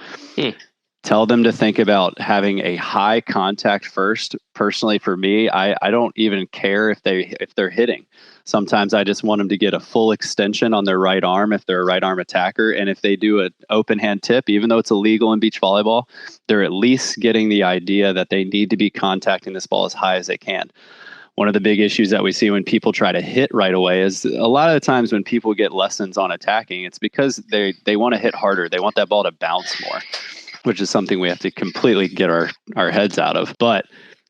S1: Tell them to think about having a high contact first. Personally, for me, I don't even care if they're hitting. Sometimes I just want them to get a full extension on their right arm if they're a right arm attacker. And if they do an open hand tip, even though it's illegal in beach volleyball, they're at least getting the idea that they need to be contacting this ball as high as they can. One of the big issues that we see when people try to hit right away is a lot of the times when people get lessons on attacking, it's because they want to hit harder. They want that ball to bounce more, which is something we have to completely get our heads out of. But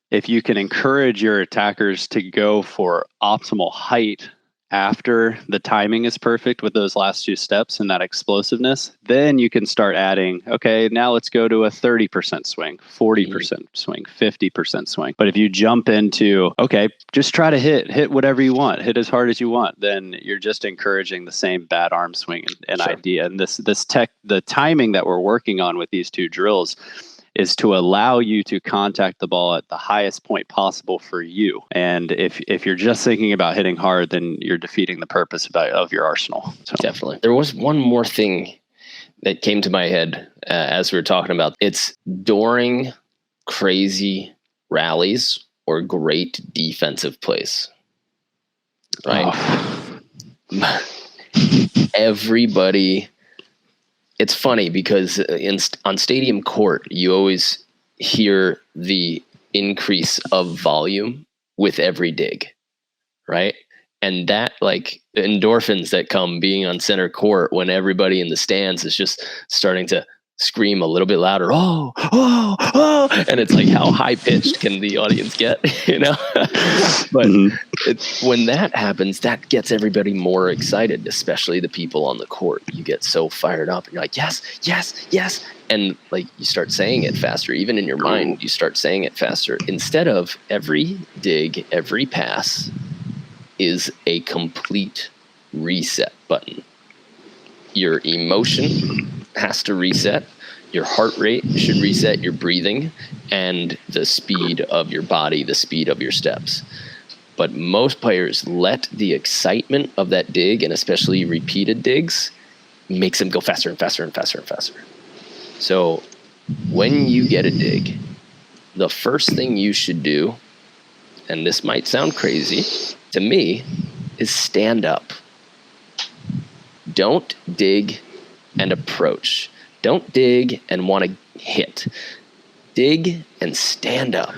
S1: if you can encourage your attackers to go for optimal height after the timing is perfect with those last 2 steps and that explosiveness, then you can start adding, okay, now let's go to a 30% swing, 40% swing, 50% swing. But if you jump into, okay, just try to hit whatever you want, hit as hard as you want, then you're just encouraging the same bad arm swing and idea. And the timing that we're working on with these 2 drills is to allow you to contact the ball at the highest point possible for you. And if you're just thinking about hitting hard, then you're defeating the purpose of your arsenal. So.
S2: Definitely. There was one more thing that came to my head as we were talking about. It's during crazy rallies or great defensive plays. Right? Oh. Everybody... It's funny because on stadium court, you always hear the increase of volume with every dig, right? And that, like, the endorphins that come being on center court when everybody in the stands is just starting to scream a little bit louder, oh, oh, oh, and it's like, how high pitched can the audience get, you know? But when that happens, that gets everybody more excited, especially the people on the court. You get so fired up and you're like, yes, yes, yes. And like, you start saying it faster, even in your mind, you start saying it faster. Instead of every dig, every pass is a complete reset button. Your emotion has to reset, your heart rate should reset, your breathing, and the speed of your body, the speed of your steps. But most players let the excitement of that dig, and especially repeated digs, makes them go faster and faster and faster and faster. So when you get a dig, the first thing you should do, and this might sound crazy to me, is stand up. Don't dig and approach. Don't dig and want to hit. Dig and stand up.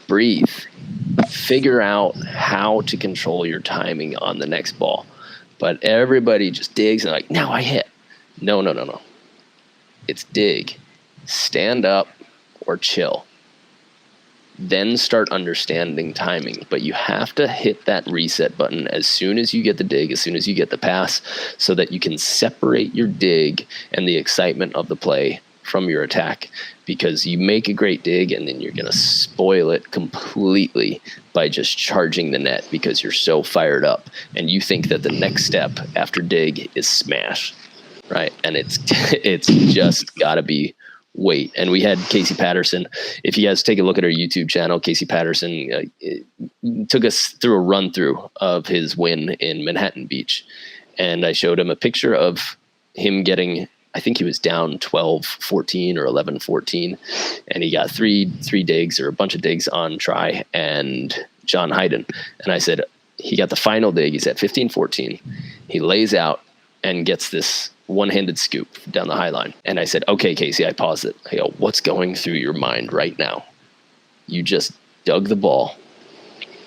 S2: Breathe. Figure out how to control your timing on the next ball. But everybody just digs and like, now I hit. No. It's dig, stand up, or chill. Then start understanding timing. But you have to hit that reset button as soon as you get the dig, as soon as you get the pass, so that you can separate your dig and the excitement of the play from your attack. Because you make a great dig and then you're going to spoil it completely by just charging the net because you're so fired up. And you think that the next step after dig is smash, right? And it's just got to be wait. And we had Casey Patterson. If you guys take a look at our YouTube channel, Casey Patterson took us through a run through of his win in Manhattan Beach. And I showed him a picture of him getting, I think he was down 12-14 or 11-14. And he got three digs or a bunch of digs on try and John Hayden. And I said, he got the final dig. He's at 15-14. He lays out and gets this one-handed scoop down the high line. And I said, okay, Casey, I paused it. I go, what's going through your mind right now? You just dug the ball.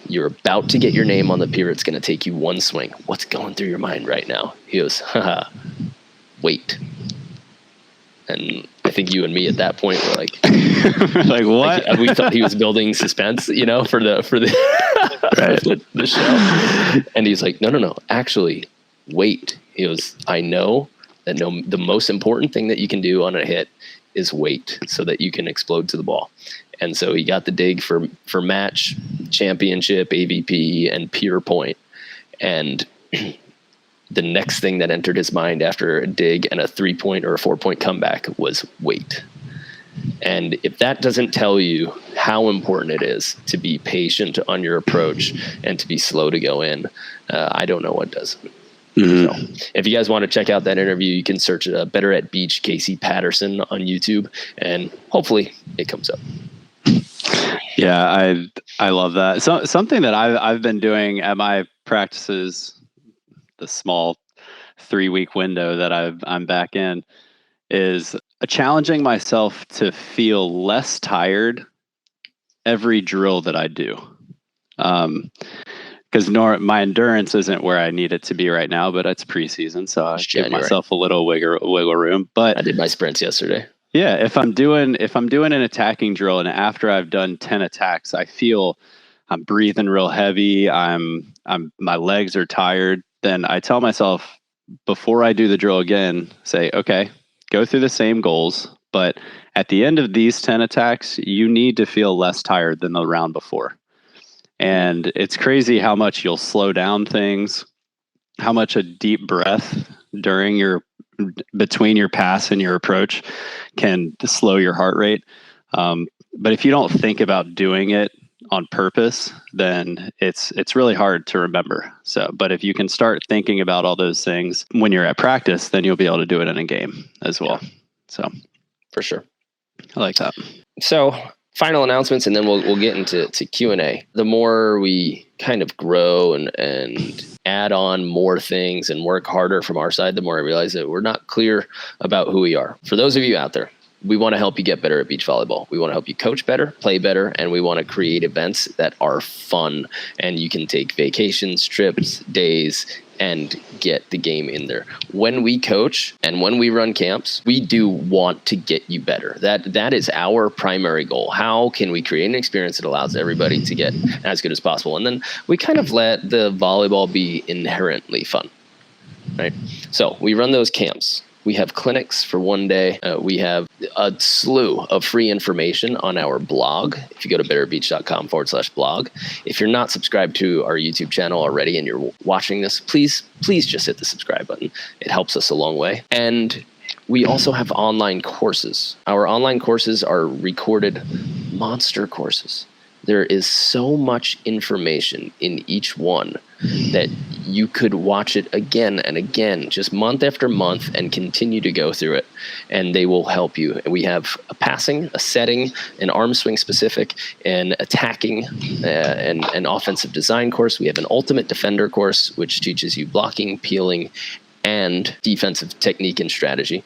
S2: You're about to get your name on the pier. It's going to take you one swing. What's going through your mind right now? He goes, haha, wait. And I think you and me at that point were like,
S1: like what?
S2: Like, we thought he was building suspense, for the
S1: Right.
S2: the show. And he's like, no, actually, wait. He goes, I know that the most important thing that you can do on a hit is wait so that you can explode to the ball. And so he got the dig for match, championship, AVP, and pure point. And the next thing that entered his mind after a dig and a 3-point or a 4-point comeback was wait. And if that doesn't tell you how important it is to be patient on your approach and to be slow to go in, I don't know what does. So if you guys want to check out that interview, you can search Better at Beach Casey Patterson on YouTube, and hopefully it comes up.
S1: Yeah, I love that. So something that I've been doing at my practices, the small 3-week window that I'm back in, is challenging myself to feel less tired every drill that I do. Because my endurance isn't where I need it to be right now, but it's preseason, so I give myself a little wiggle room. But
S2: I did my sprints yesterday.
S1: Yeah, if I'm doing an attacking drill and after I've done 10 attacks, I feel I'm breathing real heavy, my legs are tired, then I tell myself before I do the drill again, say, okay, go through the same goals, but at the end of these 10 attacks, you need to feel less tired than the round before. And it's crazy how much you'll slow down things, how much a deep breath between your pass and your approach can slow your heart rate. But if you don't think about doing it on purpose, then it's really hard to remember. But if you can start thinking about all those things when you're at practice, then you'll be able to do it in a game as well. Yeah. So
S2: for sure.
S1: I like that.
S2: So final announcements, and then we'll get into Q&A. The more we kind of grow and add on more things and work harder from our side, the more I realize that we're not clear about who we are. For those of you out there, we want to help you get better at beach volleyball. We want to help you coach better, play better, and we want to create events that are fun. And you can take vacations, trips, days, and get the game in there. When we coach and when we run camps, we do want to get you better. That is our primary goal. How can we create an experience that allows everybody to get as good as possible? And then we kind of let the volleyball be inherently fun, right? So we run those camps. We have clinics for one day. We have a slew of free information on our blog. If you go to betteratbeach.com/blog. If you're not subscribed to our YouTube channel already and you're watching this, please just hit the subscribe button. It helps us a long way. And we also have online courses. Our online courses are recorded monster courses. There is so much information in each one that you could watch it again and again, just month after month, and continue to go through it, and they will help you. We have a passing, a setting, an arm swing specific, an attacking, and an offensive design course. We have an ultimate defender course, which teaches you blocking, peeling, and defensive technique and strategy.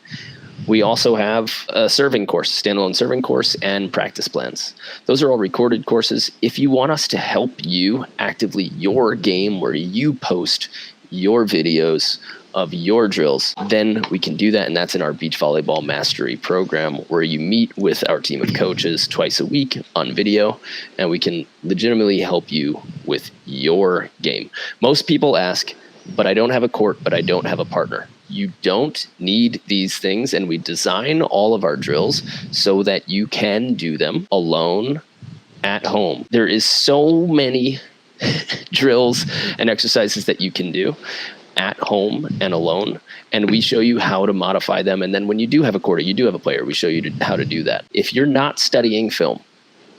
S2: We also have a serving course, standalone serving course, and practice plans. Those are all recorded courses. If you want us to help you actively your game, where you post your videos of your drills, then we can do that. And that's in our Beach Volleyball Mastery program, where you meet with our team of coaches twice a week on video, and we can legitimately help you with your game. Most people ask, but I don't have a court, but I don't have a partner. You don't need these things, and we design all of our drills so that you can do them alone at home. There is so many drills and exercises that you can do at home and alone, and we show you how to modify them. And then when you do have a court, you do have a player, we show you how to do that. If you're not studying film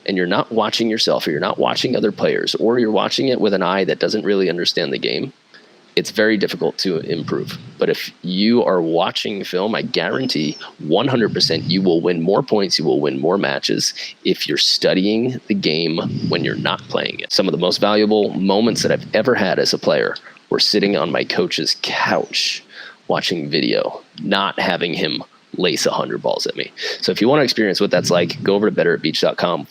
S2: and you're not watching yourself, or you're not watching other players, or you're watching it with an eye that doesn't really understand the game, it's very difficult to improve. But if you are watching film, I guarantee 100% you will win more points, you will win more matches if you're studying the game when you're not playing it. Some of the most valuable moments that I've ever had as a player were sitting on my coach's couch watching video, not having him lace 100 balls at me. So if you want to experience what that's like, go over to betteratbeach.com/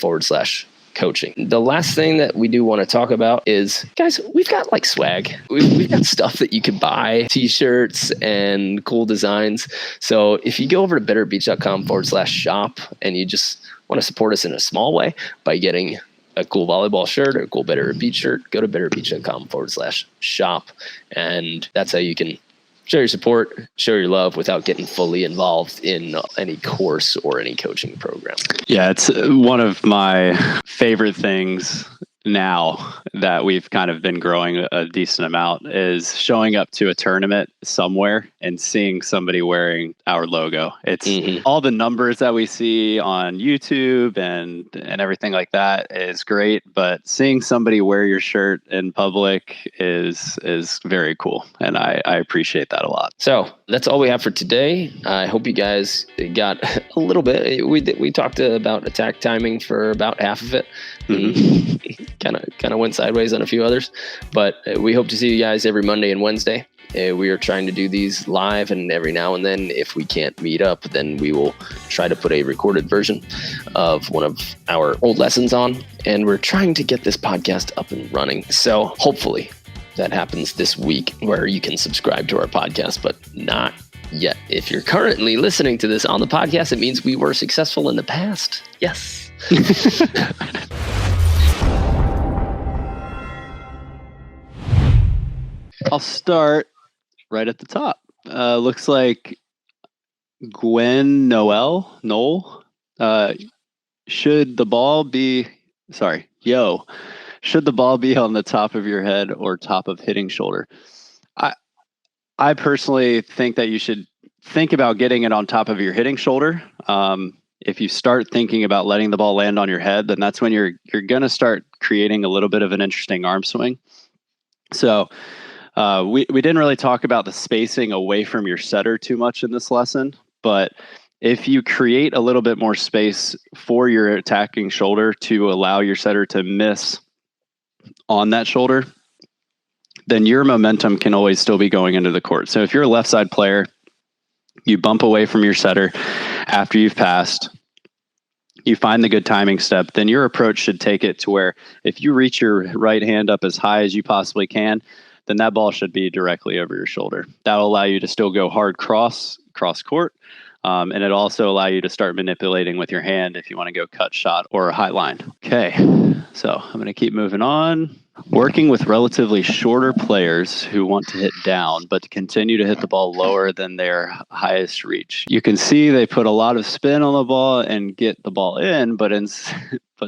S2: coaching. The last thing that we do want to talk about is, guys, we've got like swag. We've got stuff that you can buy, t-shirts and cool designs. So if you go over to betterbeach.com/shop and you just want to support us in a small way by getting a cool volleyball shirt or a cool Better Beach shirt, go to betterbeach.com/shop. And that's how you can show your support, show your love without getting fully involved in any course or any coaching program.
S1: Yeah, it's one of my favorite things now that we've kind of been growing a decent amount is showing up to a tournament somewhere and seeing somebody wearing our logo. It's all the numbers that we see on YouTube and everything like that is great, but seeing somebody wear your shirt in public is very cool, and I appreciate that a lot.
S2: So that's all we have for today. I hope you guys got a little bit. We talked about attack timing for about half of it. Kind of went sideways on a few others, but we hope to see you guys every Monday and Wednesday. We are trying to do these live, and every now and then, if we can't meet up, then we will try to put a recorded version of one of our old lessons on, and we're trying to get this podcast up and running. So hopefully that happens this week where you can subscribe to our podcast, but not yet. If you're currently listening to this on the podcast, it means we were successful in the past. Yes.
S1: I'll start right at the top. Looks like Gwen Noel, should the ball be on the top of your head or top of hitting shoulder? I personally think that you should think about getting it on top of your hitting shoulder. If you start thinking about letting the ball land on your head, then that's when you're going to start creating a little bit of an interesting arm swing. So we didn't really talk about the spacing away from your setter too much in this lesson, but if you create a little bit more space for your attacking shoulder to allow your setter to miss on that shoulder, then your momentum can always still be going into the court. So if you're a left side player, you bump away from your setter after you've passed, you find the good timing step, then your approach should take it to where if you reach your right hand up as high as you possibly can, then that ball should be directly over your shoulder. That'll allow you to still go hard cross court. And it'll also allow you to start manipulating with your hand if you want to go cut shot or a high line. Okay, so I'm going to keep moving on. Working with relatively shorter players who want to hit down, but to continue to hit the ball lower than their highest reach. You can see they put a lot of spin on the ball and get the ball in, but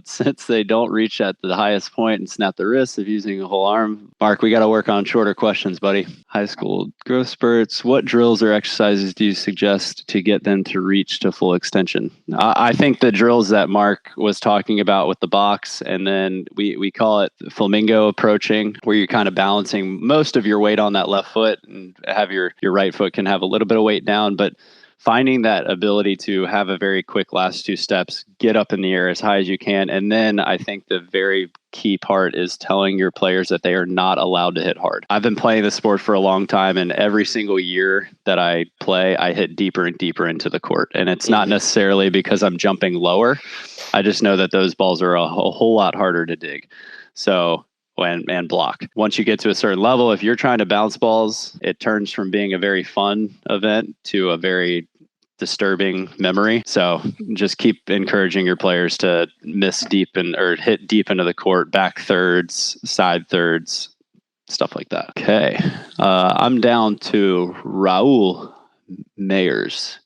S1: since they don't reach at the highest point and snap the wrist of using a whole arm, Mark, we got to work on shorter questions, buddy. High school growth spurts. What drills or exercises do you suggest to get them to reach to full extension? I think the drills that Mark was talking about with the box, and then we call it flamingo approaching, where you're kind of balancing most of your weight on that left foot and have your right foot can have a little bit of weight down, but finding that ability to have a very quick last two steps, get up in the air as high as you can. And then I think the very key part is telling your players that they are not allowed to hit hard. I've been playing this sport for a long time, and every single year that I play, I hit deeper and deeper into the court. And it's not necessarily because I'm jumping lower. I just know that those balls are a whole lot harder to dig. So and block. Once you get to a certain level, if you're trying to bounce balls, it turns from being a very fun event to a very disturbing memory. So just keep encouraging your players to miss deep or hit deep into the court, back thirds, side thirds, stuff like that. Okay. I'm down to Raul Mayers.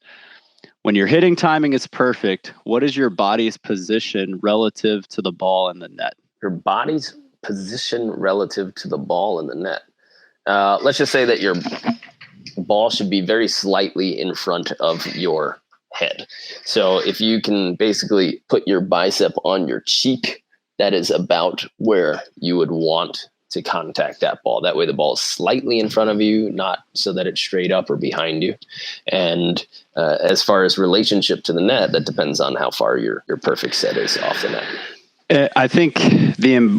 S1: When your hitting timing is perfect, what is your body's position relative to the ball in the net?
S2: Your body's position relative to the ball in the net. Let's just say that your ball should be very slightly in front of your head. So if you can basically put your bicep on your cheek, that is about where you would want to contact that ball. That way the ball is slightly in front of you, not so that it's straight up or behind you. And as far as relationship to the net, that depends on how far your perfect set is off the net.
S1: I think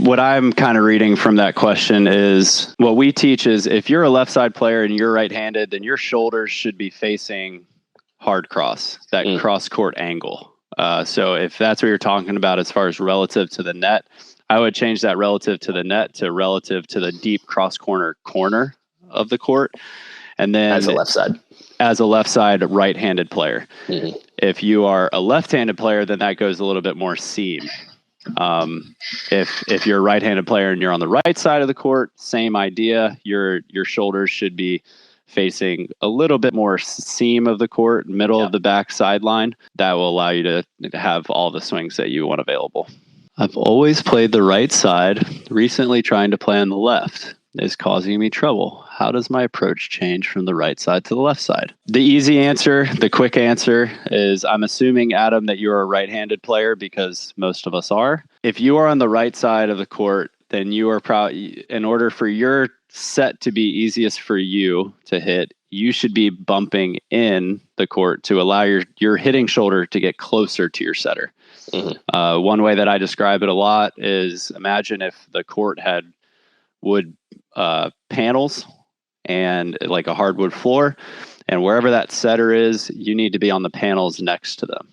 S1: what I'm kind of reading from that question is what we teach is if you're a left side player and you're right-handed, then your shoulders should be facing hard cross, that cross court angle. So if that's what you're talking about as far as relative to the net, I would change that relative to the net to relative to the deep cross corner of the court. And then
S2: as a left side right-handed player. Mm-hmm. If you are a left-handed player, then that goes a little bit more seam. If you're a right-handed player and you're on the right side of the court, same idea. Your shoulders should be facing a little bit more seam of the court, middle of the back sideline. That will allow you to have all the swings that you want available. I've always played the right side. Recently trying to play on the left is causing me trouble. How does my approach change from the right side to the left side? The easy answer, the quick answer is I'm assuming, Adam, that you're a right-handed player because most of us are. If you are on the right side of the court, then you are in order for your set to be easiest for you to hit, you should be bumping in the court to allow your hitting shoulder to get closer to your setter. Mm-hmm. One way that I describe it a lot is imagine if the court had wood panels and like a hardwood floor, and wherever that setter is, you need to be on the panels next to them.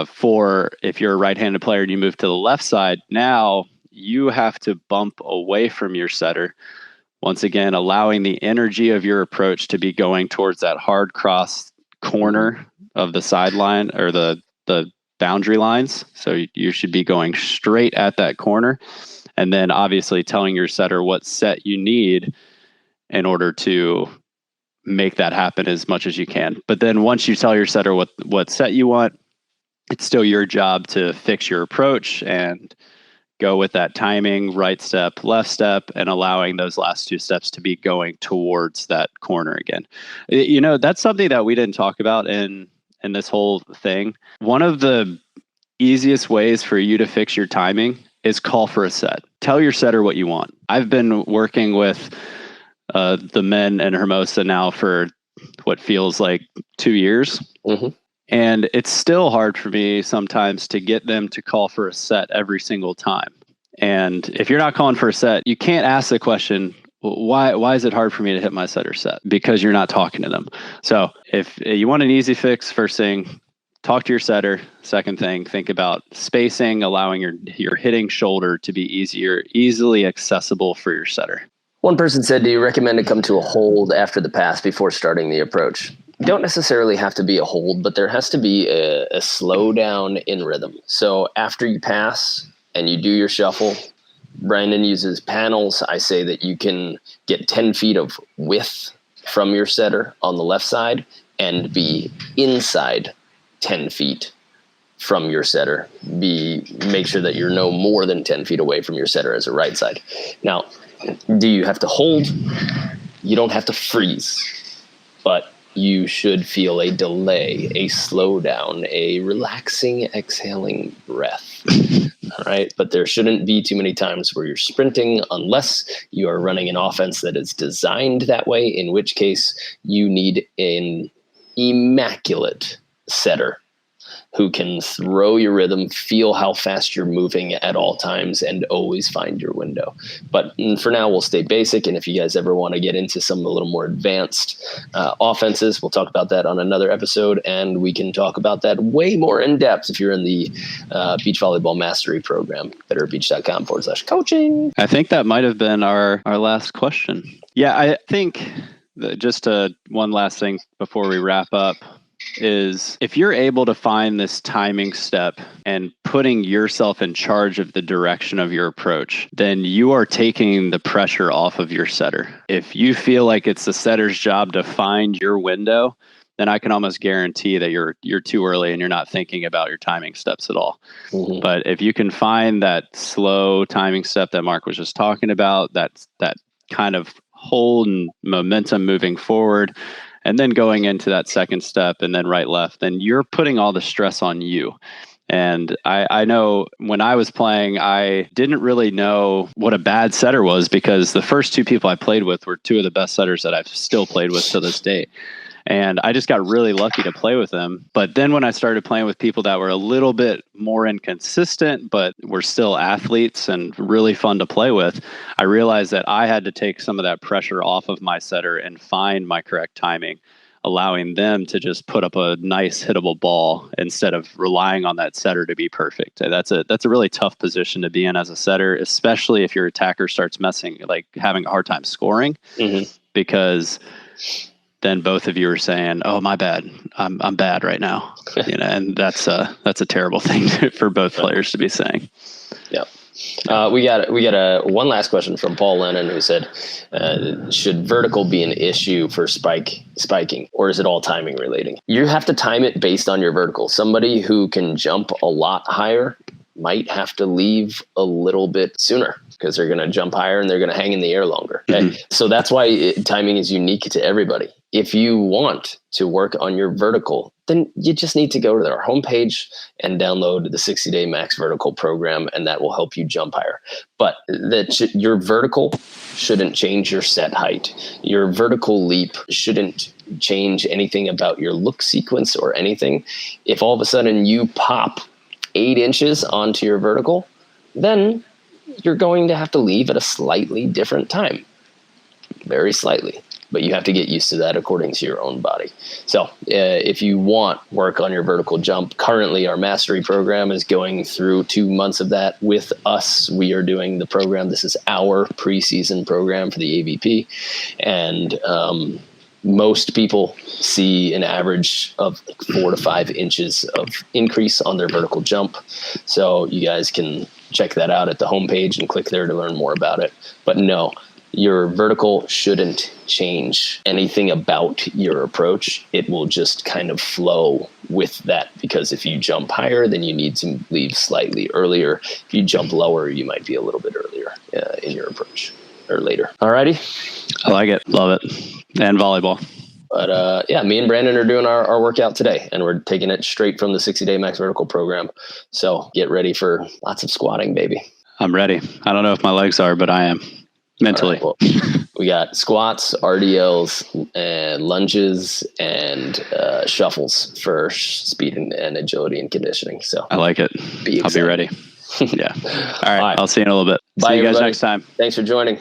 S2: For if you're a right-handed player and you move to the left side, now you have to bump away from your setter. Once again, allowing the energy of your approach to be going towards that hard cross corner of the sideline or the boundary lines. So you should be going straight at that corner. And then obviously telling your setter what set you need in order to make that happen as much as you can. But then once you tell your setter what set you want, it's still your job to fix your approach and go with that timing, right step, left step, and allowing those last two steps to be going towards that corner again. You know, that's something that we didn't talk about in this whole thing. One of the easiest ways for you to fix your timing is call for a set. Tell your setter what you want. I've been working with the men in Hermosa now for what feels like 2 years. Mm-hmm. And it's still hard for me sometimes to get them to call for a set every single time. And if you're not calling for a set, you can't ask the question, why is it hard for me to hit my setter set? Because you're not talking to them. So if you want an easy fix, first thing, talk to your setter. Second thing, think about spacing, allowing your hitting shoulder to be easily accessible for your setter. One person said, do you recommend to come to a hold after the pass before starting the approach? You don't necessarily have to be a hold, but there has to be a slowdown in rhythm. So after you pass and you do your shuffle, Brandon uses panels. I say that you can get 10 feet of width from your setter on the left side and be inside 10 feet from your setter. Make sure that you're no more than 10 feet away from your setter as a right side. Now, do you have to hold? You don't have to freeze, but you should feel a delay, a slowdown, a relaxing, exhaling breath. All right. But there shouldn't be too many times where you're sprinting unless you are running an offense that is designed that way, in which case you need an immaculate setter who can throw your rhythm, feel how fast you're moving at all times, and always find your window. But for now, we'll stay basic. And if you guys ever want to get into some a little more advanced offenses, we'll talk about that on another episode. And we can talk about that way more in depth if you're in the Beach Volleyball Mastery Program, betterbeach.com/coaching.
S1: I think that might have been our last question. Yeah, I think just one last thing before we wrap up is if you're able to find this timing step and putting yourself in charge of the direction of your approach, then you are taking the pressure off of your setter. If you feel like it's the setter's job to find your window, then I can almost guarantee that you're too early and you're not thinking about your timing steps at all. Mm-hmm. But if you can find that slow timing step that Mark was just talking about, that kind of hold and momentum moving forward, and then going into that second step and then right, left, then you're putting all the stress on you. And I know when I was playing, I didn't really know what a bad setter was because the first two people I played with were two of the best setters that I've still played with to this day. And I just got really lucky to play with them. But then when I started playing with people that were a little bit more inconsistent, but were still athletes and really fun to play with, I realized that I had to take some of that pressure off of my setter and find my correct timing, allowing them to just put up a nice hittable ball instead of relying on that setter to be perfect. That's a really tough position to be in as a setter, especially if your attacker starts having a hard time scoring, because then both of you are saying, "Oh, my bad, I'm bad right now," and that's a terrible thing for both players to be saying.
S2: Yeah. We got one last question from Paul Lennon, who said, should vertical be an issue for spiking, or is it all timing relating? You have to time it based on your vertical. Somebody who can jump a lot higher might have to leave a little bit sooner because they're going to jump higher and they're going to hang in the air longer. Okay? So that's why timing is unique to everybody. If you want to work on your vertical, then you just need to go to our homepage and download the 60-day max vertical program, and that will help you jump higher. But your vertical shouldn't change your set height. Your vertical leap shouldn't change anything about your look sequence or anything. If all of a sudden you pop 8 inches onto your vertical, then you're going to have to leave at a slightly different time. Very slightly. But you have to get used to that according to your own body. So if you want work on your vertical jump, currently our mastery program is going through 2 months of that with us. We are doing the program. This is our preseason program for the AVP. And most people see an average of 4 to 5 inches of increase on their vertical jump. So you guys can check that out at the homepage and click there to learn more about it. But no, your vertical shouldn't change anything about your approach. It will just kind of flow with that, because if you jump higher, then you need to leave slightly earlier. If you jump lower, you might be a little bit earlier in your approach, or later. Alrighty.
S1: I like it. Love it. And volleyball.
S2: But me and Brandon are doing our workout today, and we're taking it straight from the 60-day max vertical program. So get ready for lots of squatting, baby.
S1: I'm ready. I don't know if my legs are, but I am. Mentally.
S2: Right, well, we got squats, RDLs, and lunges, and shuffles for speed and agility and conditioning. So
S1: I like it. I'll be ready. Yeah. All right. I'll see you in a little bit.
S2: Bye,
S1: see you guys
S2: everybody.
S1: next time.
S2: Thanks for joining.